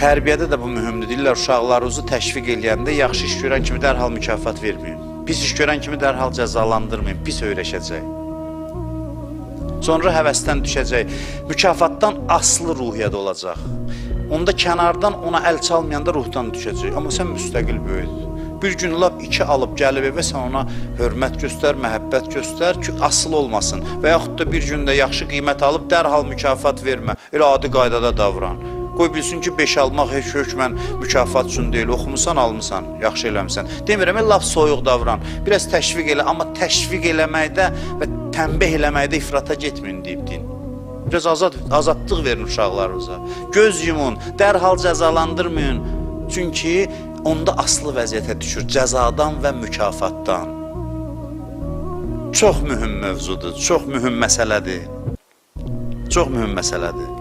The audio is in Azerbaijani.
Tərbiyədə də bu mühümdür. Deyirlər, uşaqlarınızı təşviq eləyəndə yaxşı iş görən kimi dərhal mükafat verməyin. Pis iş görən kimi dərhal cəzalandırmayın, pis öyrəşəcək. Sonra həvəsdən düşəcək, mükafatdan asılı ruhiyyədə olacaq. Onda kənardan ona əl çalmayanda ruhdan düşəcək. Amma sən müstəqil böyüdür. Bir gün lap 2 alıb gəlib evə, sən ona hörmət göstər, məhəbbət göstər ki, asılı olmasın. Və yaxud da bir gün də yaxşı qiymət alıb dərhal mükafat vermə. Elə adi qaydada davran. Qoy bilsin ki, 5 almaq heç hökmən mükafat üçün deyil. Oxumusan, almısan, yaxşı eləmişsən. Demirəm, laf soyuq davran. Biraz təşviq elə, amma təşviq eləməkdə və tənbih eləməkdə ifrata getməyin deyib din. Biraz azadlıq verin uşaqlarınıza. Göz yumun, dərhal cəzalandırmayın. Çünki onda asılı vəziyyətə düşür, cəzadan və mükafatdan. Çox mühüm mövzudur, çox mühüm məsələdir. Çox mühüm məsələdir.